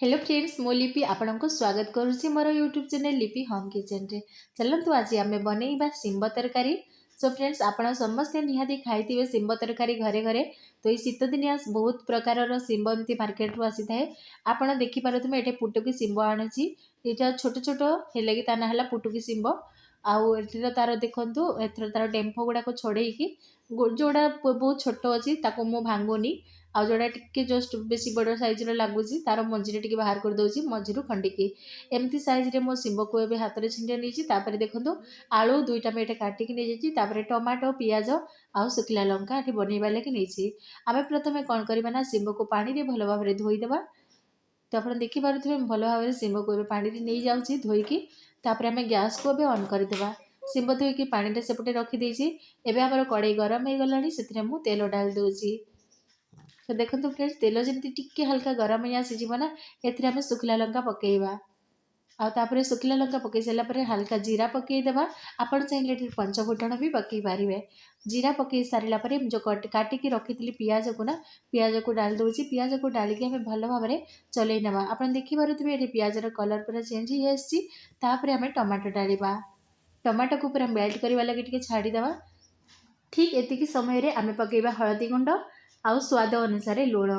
Hello friends मो लिपि आपण को स्वागत करुच्ची मोर यूट्यूब चैनल लिपि होम किचन रे। चलतु आज आम बनइबा शिंब तरकारी। सो फ्रेंड्स आपण समस्ते निहाती खाई शिंब तरकारी घरे घरे। तो ये शीत दिनिया बहुत प्रकार शिंब एमती मार्केट रू आसी थाए। आपण देखि पारुथबे एटे पुटुकी शिंब आणुची। एटा छोट छोट हेले कि ता ना हला पुटुकी शिंब। आउ एठिर तार देखंतु एथर तार डेम्फो गुडा को छोड़ेकी जोड़ा बहुत छोट अच्छी ताको मु भांगुनी। आउ जोड़ा टिके जस्ट बेसी बड़ साइज लगुच तार मंजी टे बाहर कर दूसरी मझी खंडिकी एमती साइज मो शिंब को ए हाथ में छिंडिया नहीं। देखो आलू दुईटा मुझे काटिकी नहीं जाती टमाटो पियाज आउ सुखिला लंका ये बनइबा लगी नहीं। आम प्रथम कौन करना शिंब को पानी में भल भाव में धोईदेवा। तो आप देखिपे भल भाव में शिंब को पानी नहीं जाऊँगी धोईकी। आम गैस को ऑन करदे। शिंब धोईकी पानी सेपटे रखीदे। एवं आम कड़े गरम हो गला से तेल डाल दूची। तो देखो फ्रेंड्स तेल जमी टिके हल्का गरम ही आसीजना ए सुखिला लंका पकेवा। आउे सुखिला लंका पकई सारापर हल्का जीरा पकईदेवा। आपड़ चाहिए पंच फुटण भी पकई पारे। जीरा पकई सारापर जो काटिकी रखी पियाज को ना पियाज को डाल दूसरी। पियाज को डालिकी आम भल भाव में चलई ना। आप देखिपे ये पियाजर कलर पूरा चेंज हो आसी। आम टमाटो डालवा। टमाटो को पूरा मेल्ट करने लगे छाड़ीदेवा। ठीक एतिकी समय आम पकईवा हलदी गुंड आउ स्वाद अनुसार लुण।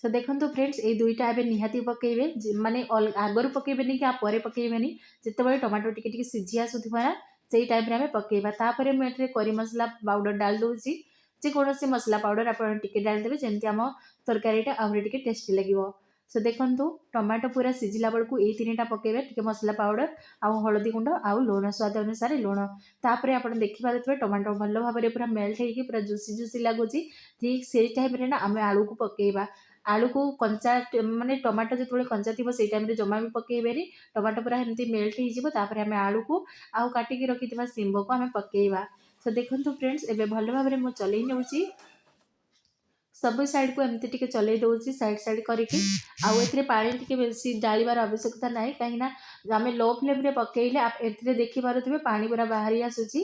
सो देखो फ्रेंड्स ये दुईटा एवं निहाती पकईबे माने आगर पकईबेनि कि पर पकईबेनि जितेबाला टमाटो टिके सीझी आसुथिबा से टाइम आम पकईबा। तापर मुझे करी मसला पाउडर डाल दूसरी। जेकोसी मसला पाउडर आप डालदेवे जमी आम तरकारीटा आहरी टिके टेस्टी लगे। सो देखो टमाटो पूरा सीझिला बेलू ये तीन टा पकईबे टिके मसला पाउडर आउ हलदी गुंड आउ लुण स्वाद अनुसार लुण। तापर आप देखिपे टमाटो भल भाव में पूरा मेल्ट होगी पूरा जुसी जुसी लगुच। ठीक से टाइम ना आम आलू को पकईबा। आलू को कंचा माने टमाटो जो कंचा थी से टाइम जमा भी पकईबेनि। टमाटो पूरा एमती मेल्ट होपर आम आलू को आउ काटिकी रखी शिंब को आम पकईबा। तो देखो फ्रेंड्स एवं भल भाव में मुझे चलई नौची सब साइड को एमती टिके चलई दूसरी साइड साइड करके। आउ ए पानी टिके बेसी डालिबार आवश्यकता ना कहीं आम लो फ्लेम रे पकईले ए देखिपे पानी पूरा बाहरी आसूची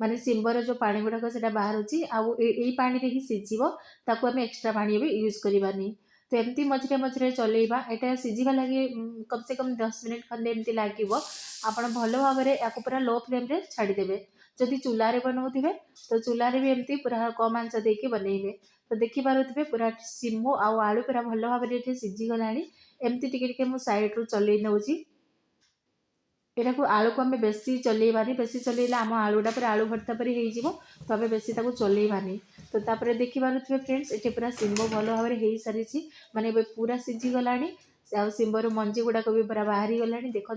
माने शिंबर जो पानी गुड़ाक से बाहर आई पानी ही सीझब ताकू आम एक्सट्रा पानी भी यूज करवानी। तो एमती मझे मझे चलैबा एटा सीझा लगे कम से कम 10 मिनट खंडे एमती लगे। आप भल भाव में या पूरा लो फ्लेम रे छाड़ीदेवे। जदि चूल्हे बनाऊे तो चूल्हे भी एमती पूरा कम आंच देके बनइबे। तो देखिपे पूरा शिंब आउ आलू पूरा भल भाव में सीझीगला एमती टिके मुझे सैड रू चलई नौची। यहाँ को आलू को आम बेसी चलैबानी बेसी चलैले आम आलूटा पूरा आलू भर्ता परी हो। तो आम बेसी चलैबानी। तो तापर देखिपे फ्रेंड्स ये पूरा शिंब भल भाव में हो सारी माने पूरा सीझीगला शिंबर मंजी गुड़ाक भी पूरा बाहरी गला देखु।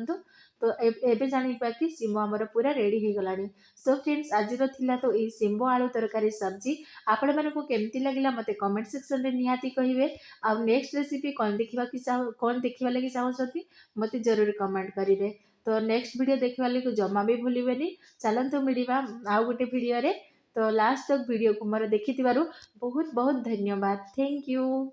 तो एबे जानिबा कि शिंब आमर पूरा रेडी हो गला। सो फ्रेंड्स आज थिला तो ये शिंब आलू तरकारी सब्जी आपण मानकु केमती लगिला मते कमेंट सेक्शन रे निहाती कहिबे। आ नेक्स्ट रेसिपी कौन देखा लगी चाहते मते जरूर कमेंट करेंगे। तो नेक्स्ट वीडियो देखा लगी जमा भी भूलिबेनी। चलतु मिलवा आउ गोटे वीडियो रे। तो लास्ट तक वीडियो को मोर देखि बहुत बहुत धन्यवाद। Thank you.